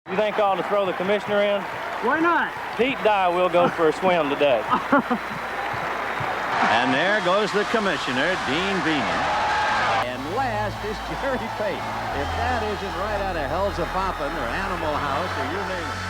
You think I ought to throw the commissioner in? Why not? Pete Dye will go for a swim today. And there goes the commissioner, Dean Beeman. And last is Jerry Pate. If that isn't right out of Hell's A-Poppin' or Animal House or you name it.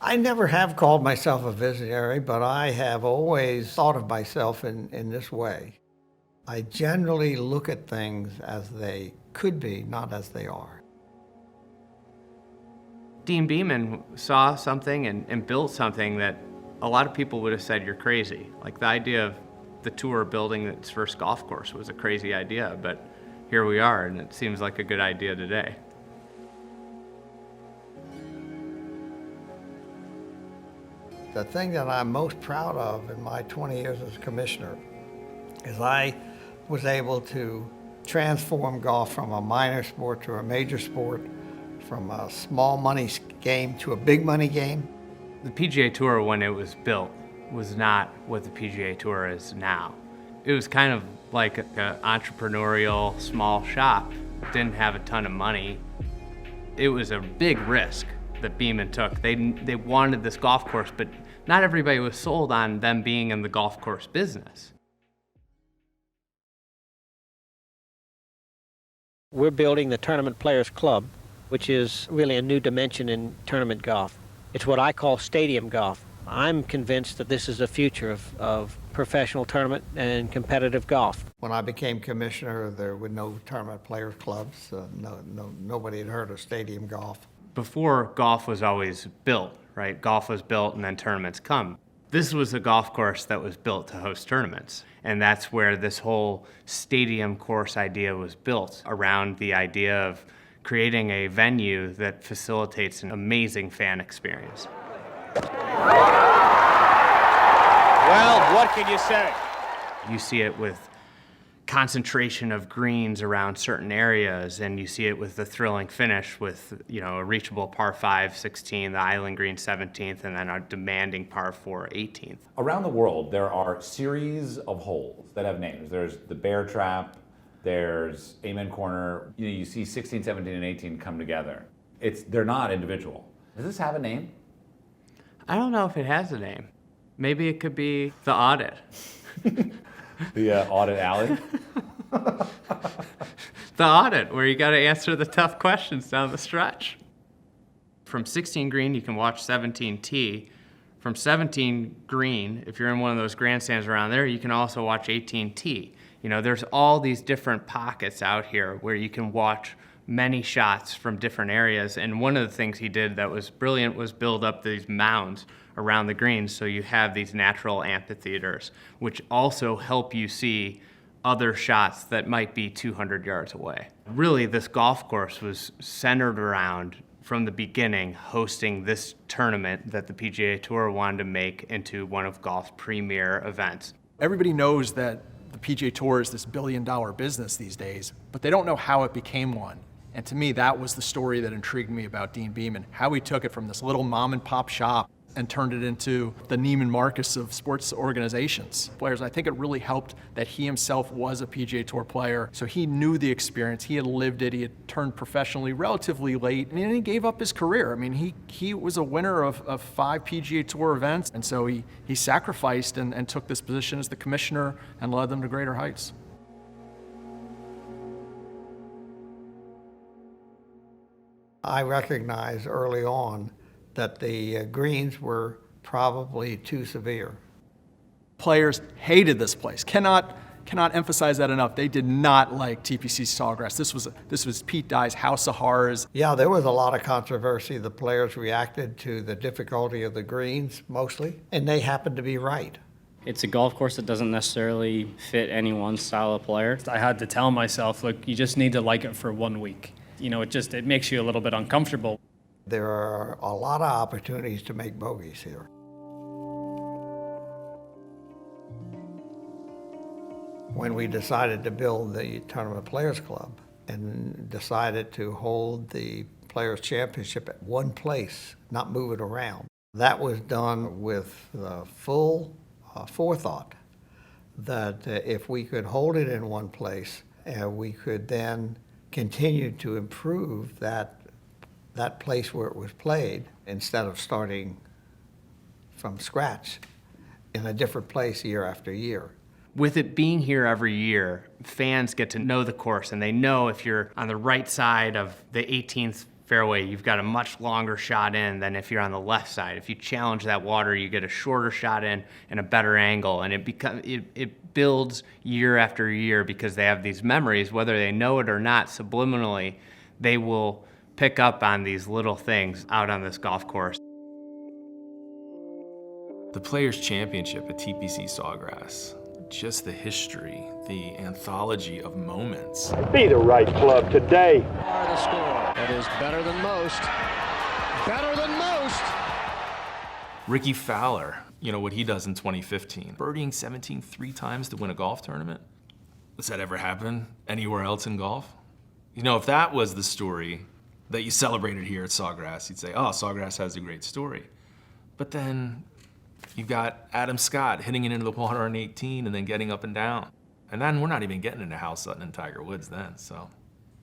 I never have called myself a visionary, but I have always thought of myself in this way. I generally look at things as they could be, not as they are. Dean Beeman saw something and built something that a lot of people would have said you're crazy. Like the idea of the tour building its first golf course was a crazy idea, but here we are, and it seems like a good idea today. The thing that I'm most proud of in my 20 years as commissioner is I was able to transform golf from a minor sport to a major sport, from a small money game to a big money game. The PGA Tour, when it was built, was not what the PGA Tour is now. It was kind of like an entrepreneurial small shop. It didn't have a ton of money. It was a big risk that Beeman took. They wanted this golf course, but not everybody was sold on them being in the golf course business. We're building the Tournament Players Club, which is really a new dimension in tournament golf. It's what I call stadium golf. I'm convinced that this is the future of professional tournament and competitive golf. When I became commissioner, there were no tournament players clubs. Nobody had heard of stadium golf. Before, golf was always built, right? Golf was built and then tournaments come. This was a golf course that was built to host tournaments. And that's where this whole stadium course idea was built, around the idea of creating a venue that facilitates an amazing fan experience. Well, what can you say? You see it with concentration of greens around certain areas, and you see it with the thrilling finish with, you know, a reachable par 5 16th, the island green 17th, and then a demanding par 4 18th. Around the world, there are series of holes that have names. There's the Bear Trap, there's Amen Corner. You see 16, 17, and 18 come together. They're not individual. Does this have a name? I don't know if it has a name. Maybe it could be the Audit. The Audit Alley? The Audit, where you got to answer the tough questions down the stretch. From 16 green, you can watch 17 tee. From 17 green, if you're in one of those grandstands around there, you can also watch 18 tee. You know, there's all these different pockets out here where you can watch many shots from different areas. And one of the things he did that was brilliant was build up these mounds around the greens, so you have these natural amphitheaters, which also help you see other shots that might be 200 yards away. Really, this golf course was centered around, from the beginning, hosting this tournament that the PGA Tour wanted to make into one of golf's premier events. Everybody knows that the PGA Tour is this billion-dollar business these days, but they don't know how it became one. And to me, that was the story that intrigued me about Dean Beeman, how he took it from this little mom-and-pop shop and turned it into the Neiman Marcus of sports organizations. Players, I think it really helped that he himself was a PGA Tour player, so he knew the experience, he had lived it, he had turned professionally relatively late, and he gave up his career. I mean, he was a winner of 5 PGA Tour events, and so he sacrificed and took this position as the commissioner and led them to greater heights. I recognized early on that the greens were probably too severe. Players hated this place. Cannot emphasize that enough. They did not like TPC Sawgrass. This was Pete Dye's house of horrors. Yeah, there was a lot of controversy. The players reacted to the difficulty of the greens mostly, and they happened to be right. It's a golf course that doesn't necessarily fit any one style of player. I had to tell myself, look, you just need to like it for 1 week. You know, it makes you a little bit uncomfortable. There are a lot of opportunities to make bogeys here. When we decided to build the Tournament Players Club and decided to hold the Players Championship at one place, not move it around, that was done with full forethought that if we could hold it in one place, we could then continue to improve that place where it was played instead of starting from scratch in a different place year after year. With it being here every year, fans get to know the course, and they know if you're on the right side of the 18th fairway, you've got a much longer shot in than if you're on the left side. If you challenge that water, you get a shorter shot in and a better angle, and it builds year after year because they have these memories, whether they know it or not, subliminally, they will pick up on these little things out on this golf course. The Players' Championship at TPC Sawgrass, just the history, the anthology of moments. Be the right club today. The score. That is better than most. Better than most. Ricky Fowler, you know what he does in 2015. Birdieing 17 3 times to win a golf tournament. Does that ever happen anywhere else in golf? You know, if that was the story that you celebrated here at Sawgrass, you'd say, oh, Sawgrass has a great story. But then you've got Adam Scott hitting it into the water on 18 and then getting up and down. And then we're not even getting into Hal Sutton and Tiger Woods then, so.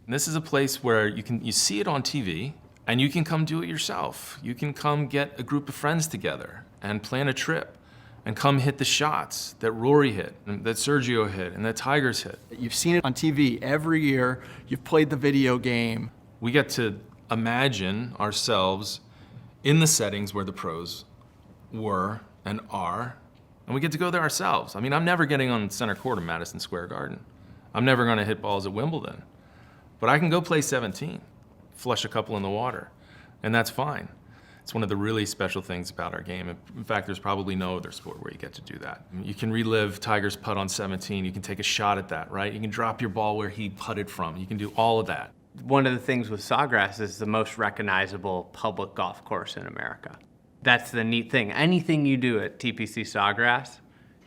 And this is a place where you see it on TV and you can come do it yourself. You can come get a group of friends together and plan a trip and come hit the shots that Rory hit, and that Sergio hit, and that Tiger's hit. You've seen it on TV every year. You've played the video game. We get to imagine ourselves in the settings where the pros were and are, and we get to go there ourselves. I mean, I'm never getting on center court of Madison Square Garden. I'm never gonna hit balls at Wimbledon. But I can go play 17, flush a couple in the water, and that's fine. It's one of the really special things about our game. In fact, there's probably no other sport where you get to do that. You can relive Tiger's putt on 17. You can take a shot at that, right? You can drop your ball where he putted from. You can do all of that. One of the things with Sawgrass is the most recognizable public golf course in America. That's the neat thing. Anything you do at TPC Sawgrass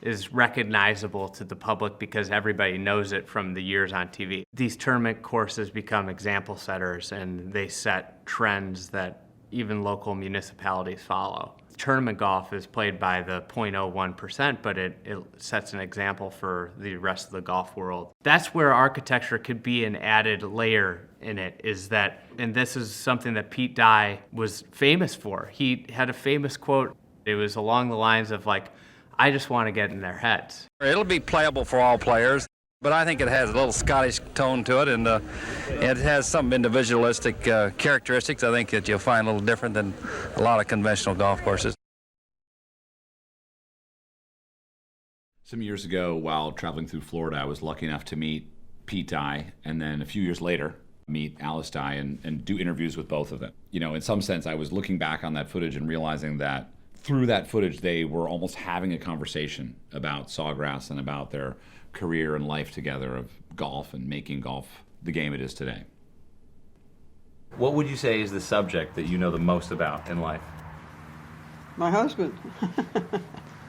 is recognizable to the public because everybody knows it from the years on TV. These tournament courses become example setters, and they set trends that even local municipalities follow. Tournament golf is played by the 0.01%, but it sets an example for the rest of the golf world. That's where architecture could be an added layer in it, is that, and this is something that Pete Dye was famous for. He had a famous quote. It was along the lines of like, I just want to get in their heads. It'll be playable for all players, but I think it has a little Scottish tone to it, and it has some individualistic characteristics, I think, that you'll find a little different than a lot of conventional golf courses. Some years ago, while traveling through Florida, I was lucky enough to meet Pete Dye, and then a few years later, meet Alice Dye and do interviews with both of them. You know, in some sense, I was looking back on that footage and realizing that through that footage, they were almost having a conversation about Sawgrass and about their career and life together of golf and making golf the game it is today. What would you say is the subject that you know the most about in life? My husband.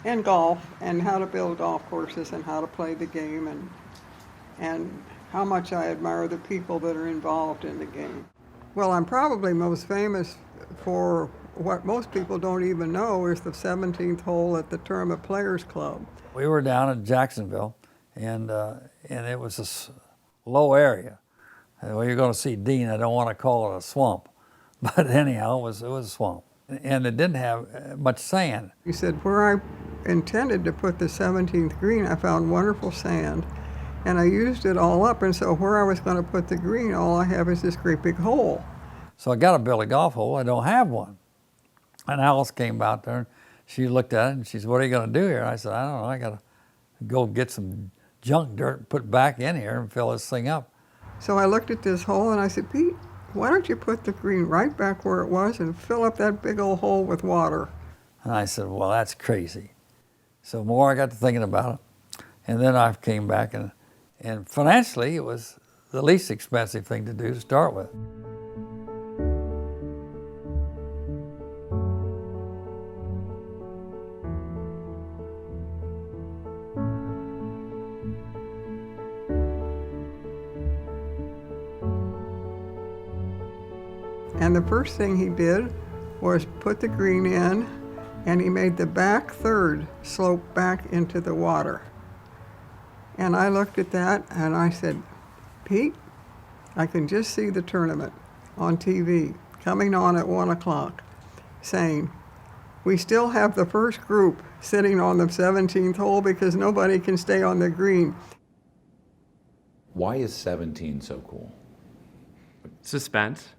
And golf, and how to build golf courses, and how to play the game, and how much I admire the people that are involved in the game. Well, I'm probably most famous for what most people don't even know is the 17th hole at the Tournament Players Club. We were down in Jacksonville, and it was a low area. Well, you're going to see Dean. I don't want to call it a swamp, but anyhow, it was a swamp, and it didn't have much sand. He said, where I intended to put the 17th green, I found wonderful sand, and I used it all up, and so where I was going to put the green, all I have is this great big hole. So I got to build a golf hole. I don't have one. And Alice came out there, and she looked at it, and she said, what are you going to do here? I said, I don't know. I got to go get some junk dirt and put back in here and fill this thing up. So I looked at this hole, and I said, Pete, why don't you put the green right back where it was and fill up that big old hole with water? And I said, well, that's crazy. So more I got to thinking about it. And then I came back, and financially, it was the least expensive thing to do to start with. And the first thing he did was put the green in, and he made the back third slope back into the water. And I looked at that and I said, Pete, I can just see the tournament on TV coming on at 1 o'clock saying, we still have the first group sitting on the 17th hole because nobody can stay on the green. Why is 17 so cool? Suspense,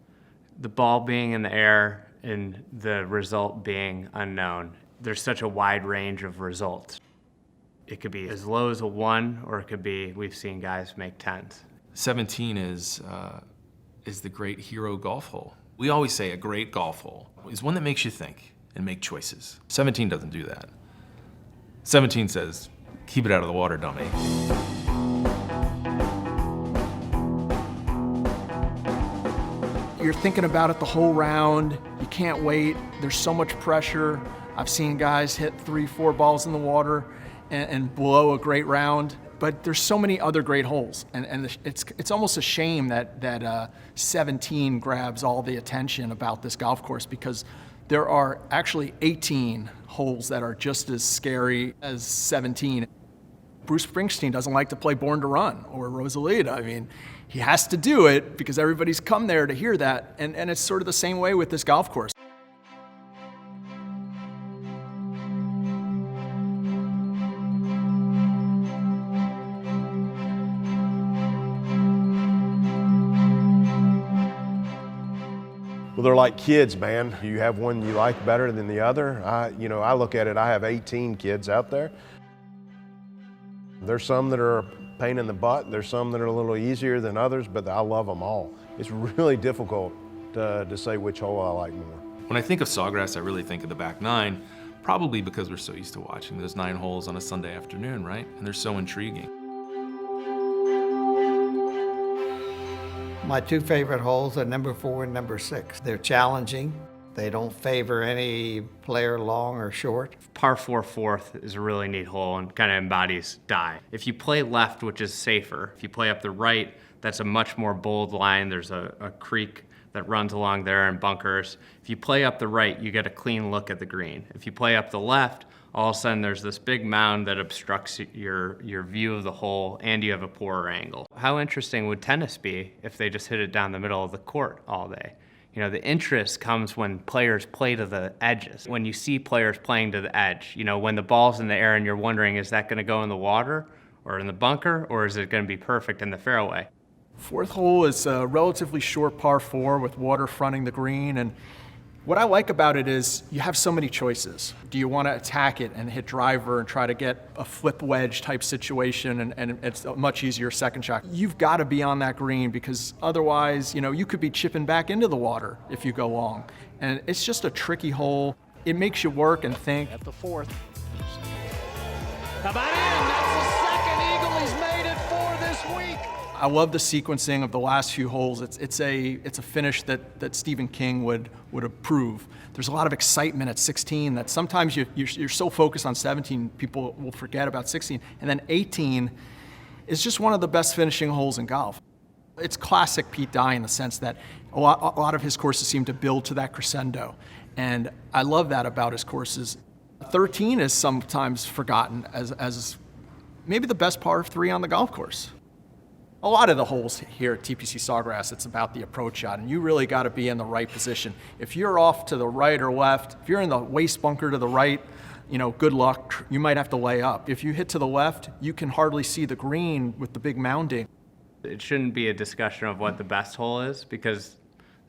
the ball being in the air and the result being unknown. There's such a wide range of results. It could be as low as a 1, or it could be, we've seen guys make 10s. 17 is the great hero golf hole. We always say a great golf hole is one that makes you think and make choices. 17 doesn't do that. 17 says, keep it out of the water, dummy. You're thinking about it the whole round. You can't wait. There's so much pressure. I've seen guys hit 3, 4 balls in the water and blow a great round. But there's so many other great holes, and it's almost a shame that 17 grabs all the attention about this golf course, because there are actually 18 holes that are just as scary as 17. Bruce Springsteen doesn't like to play Born to Run or Rosalita. I mean, he has to do it because everybody's come there to hear that, and it's sort of the same way with this golf course. Well, they're like kids, man. You have one you like better than the other. I look at it, I have 18 kids out there. There's some that are a pain in the butt. There's some that are a little easier than others, but I love them all. It's really difficult to say which hole I like more. When I think of Sawgrass, I really think of the back 9, probably because we're so used to watching those 9 holes on a Sunday afternoon, right? And they're so intriguing. My 2 favorite holes are number 4 and number 6. They're challenging. They don't favor any player long or short. Par 4 fourth is a really neat hole and kind of embodies die. If you play left, which is safer, if you play up the right, that's a much more bold line. There's a creek that runs along there and bunkers. If you play up the right, you get a clean look at the green. If you play up the left, all of a sudden there's this big mound that obstructs your view of the hole, and you have a poorer angle. How interesting would tennis be if they just hit it down the middle of the court all day? You know, the interest comes when players play to the edges. When you see players playing to the edge, you know, when the ball's in the air and you're wondering, is that gonna go in the water or in the bunker, or is it gonna be perfect in the fairway? 4th hole is a relatively short par 4 with water fronting the green, and what I like about it is you have so many choices. Do you want to attack it and hit driver and try to get a flip wedge type situation, and it's a much easier second shot? You've got to be on that green, because otherwise, you know, you could be chipping back into the water if you go long. And it's just a tricky hole. It makes you work and think. At the 4th. How about in? That's the second eagle he's made it for this week. I love the sequencing of the last few holes. It's a finish that Stephen King would approve. There's a lot of excitement at 16 that sometimes you're so focused on 17, people will forget about 16. And then 18 is just one of the best finishing holes in golf. It's classic Pete Dye in the sense that a lot of his courses seem to build to that crescendo. And I love that about his courses. 13 is sometimes forgotten as maybe the best par 3 on the golf course. A lot of the holes here at TPC Sawgrass, it's about the approach shot, and you really got to be in the right position. If you're off to the right or left, if you're in the waste bunker to the right, you know, good luck. You might have to lay up. If you hit to the left, you can hardly see the green with the big mounding. It shouldn't be a discussion of what the best hole is, because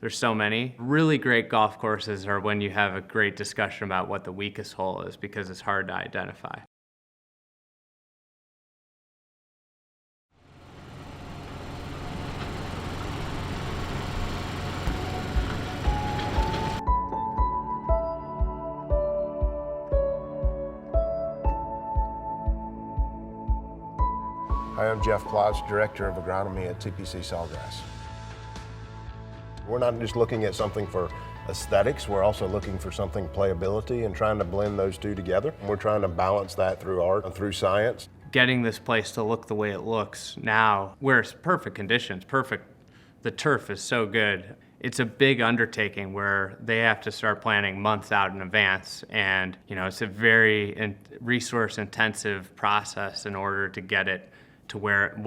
there's so many. Really great golf courses are when you have a great discussion about what the weakest hole is, because it's hard to identify. Hi, I'm Jeff Klodz, Director of Agronomy at TPC Sawgrass. We're not just looking at something for aesthetics, we're also looking for something playability and trying to blend those two together. And we're trying to balance that through art and through science. Getting this place to look the way it looks now, where it's perfect conditions, perfect. The turf is so good. It's a big undertaking where they have to start planning months out in advance, and it's a very resource-intensive process in order to get it to where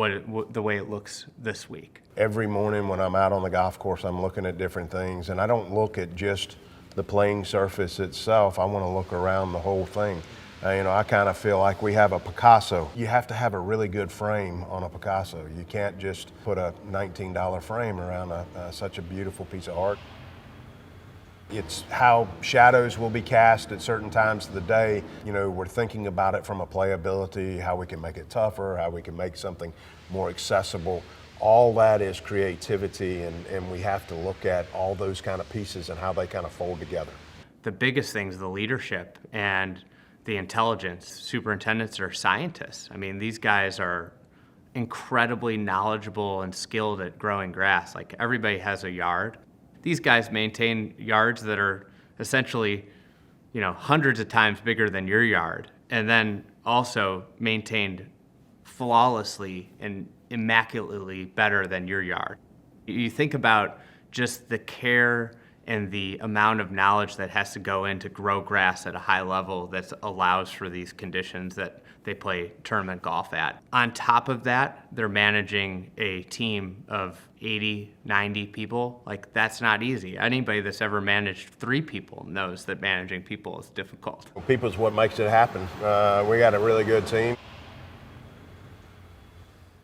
the way it looks this week. Every morning when I'm out on the golf course, I'm looking at different things, and I don't look at just the playing surface itself. I want to look around the whole thing. I kind of feel like we have a Picasso. You have to have a really good frame on a Picasso. You can't just put a $19 frame around such a beautiful piece of art. It's how shadows will be cast at certain times of the day. We're thinking about it from a playability, how we can make it tougher, how we can make something more accessible. All that is creativity, and we have to look at all those kind of pieces and how they kind of fold together. The biggest thing is the leadership and the intelligence. Superintendents are scientists. I mean, these guys are incredibly knowledgeable and skilled at growing grass. Like, everybody has a yard. These guys maintain yards that are essentially, hundreds of times bigger than your yard, and then also maintained flawlessly and immaculately better than your yard. You think about just the care and the amount of knowledge that has to go in to grow grass at a high level that allows for these conditions that they play tournament golf at. On top of that, they're managing a team of 80, 90 people. Like, that's not easy. Anybody that's ever managed 3 people knows that managing people is difficult. People's what makes it happen. We got a really good team.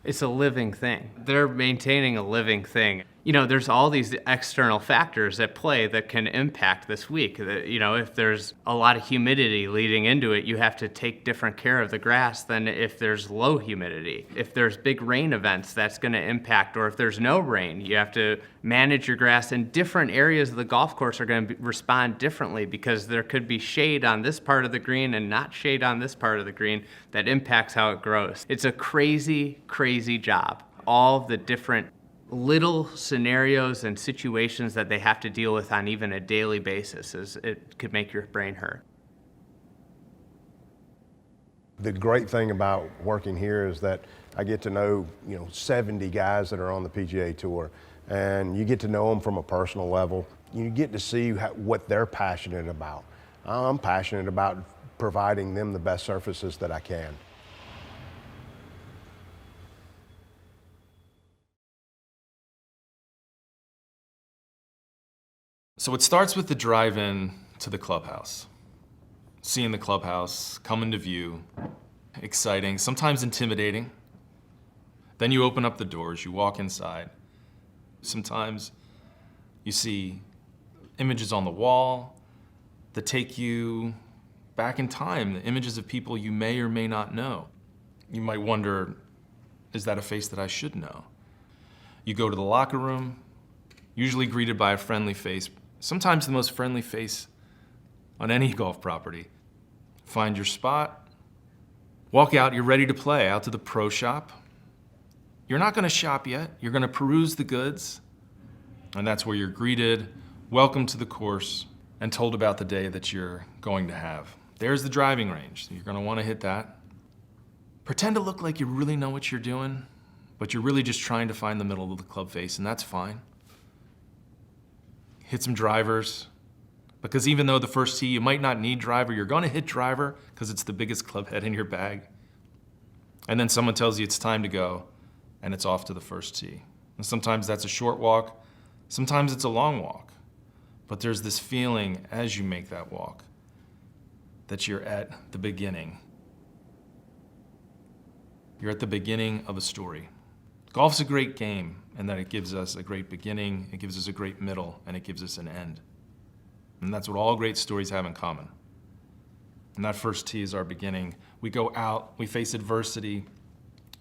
It's a living thing. They're maintaining a living thing. There's all these external factors at play that can impact this week. If there's a lot of humidity leading into it, you have to take different care of the grass than if there's low humidity. If there's big rain events, that's going to impact, or if there's no rain, you have to manage your grass, and different areas of the golf course are going to respond differently because there could be shade on this part of the green and not shade on this part of the green that impacts how it grows. It's a crazy, crazy job. All the different little scenarios and situations that they have to deal with on even a daily basis, it could make your brain hurt. The great thing about working here is that I get to know 70 guys that are on the PGA Tour, and you get to know them from a personal level. You get to see what they're passionate about. I'm passionate about providing them the best surfaces that I can. So it starts with the drive-in to the clubhouse. Seeing the clubhouse come into view, exciting, sometimes intimidating. Then you open up the doors, you walk inside. Sometimes you see images on the wall that take you back in time, the images of people you may or may not know. You might wonder, is that a face that I should know? You go to the locker room, usually greeted by a friendly face, sometimes the most friendly face on any golf property. Find your spot, walk out, you're ready to play, out to the pro shop. You're not gonna shop yet, you're gonna peruse the goods, and that's where you're greeted, welcome to the course, and told about the day that you're going to have. There's the driving range, you're gonna wanna hit that. Pretend to look like you really know what you're doing, but you're really just trying to find the middle of the club face, and that's fine. Hit some drivers, because even though the first tee you might not need driver, you're gonna hit driver because it's the biggest club head in your bag. And then someone tells you it's time to go, and it's off to the first tee. And sometimes that's a short walk, sometimes it's a long walk. But there's this feeling as you make that walk that you're at the beginning. You're at the beginning of a story. Golf's a great game, and that it gives us a great beginning, it gives us a great middle, and it gives us an end. And that's what all great stories have in common. And that first tee is our beginning. We go out, we face adversity,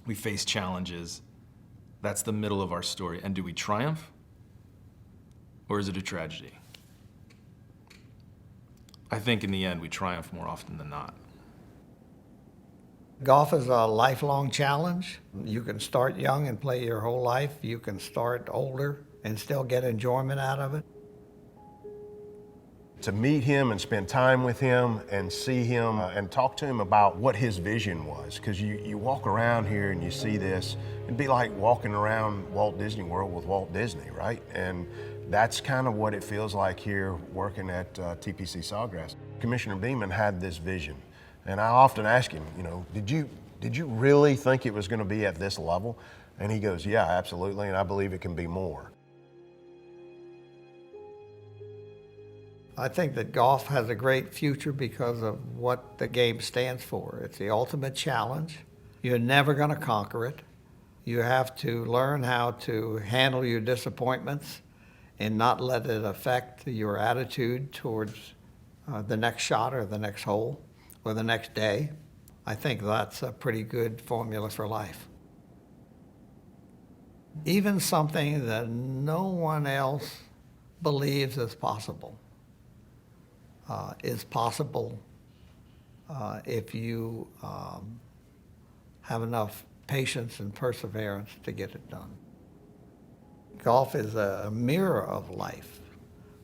we face challenges. That's the middle of our story. And do we triumph? Or is it a tragedy? I think in the end, we triumph more often than not. Golf is a lifelong challenge. You can start young and play your whole life. You can start older and still get enjoyment out of it. To meet him and spend time with him and see him and talk to him about what his vision was, because you walk around here and you see this, it'd be like walking around Walt Disney World with Walt Disney, right? And That's kind of what it feels like here working at TPC Sawgrass. Commissioner Beeman had this vision, and I often ask him, you know, did you really think it was going to be at this level? And he goes, yeah, absolutely, and I believe it can be more. I think that golf has a great future because of what the game stands for. It's the ultimate challenge. You're never going to conquer it. You have to learn how to handle your disappointments and not let it affect your attitude towards the next shot or the next hole or the next day. I think that's a pretty good formula for life. Even something that no one else believes is possible if you have enough patience and perseverance to get it done. Golf is a mirror of life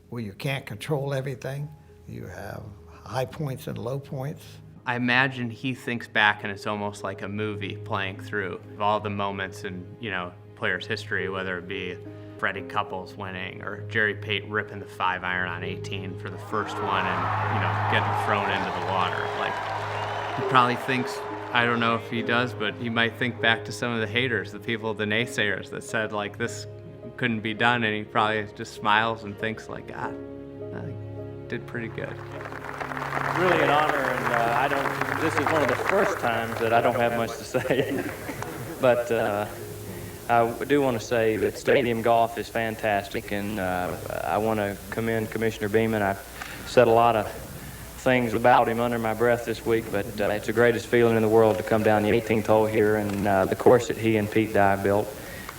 where you can't control everything. You have high points and low points. I imagine he thinks back and it's almost like a movie playing through all the moments in, you know, players' history, whether it be Freddie Couples winning or Jerry Pate ripping the 5-iron on 18 for the first one and, you know, getting thrown into the water. Like, he probably thinks, I don't know if he does, but he might think back to some of the haters, the people, the naysayers that said, like, this couldn't be done, and he probably just smiles and thinks, like, I did pretty good. Really an honor, and this is one of the first times that I don't have much to say. But I do want to say that stadium golf is fantastic, and I want to commend Commissioner Beeman. I've said a lot of things about him under my breath this week, but it's the greatest feeling in the world to come down the 18th hole here and the course that he and Pete Dye built,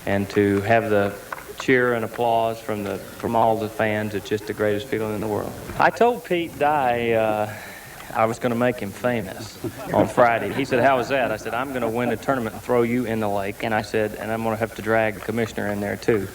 and to have the cheer and applause from all the fans. It's just the greatest feeling in the world. I told Pete Dye I was going to make him famous on Friday. He said, how was that? I said, I'm going to win a tournament and throw you in the lake. And I said, and I'm going to have to drag the commissioner in there too.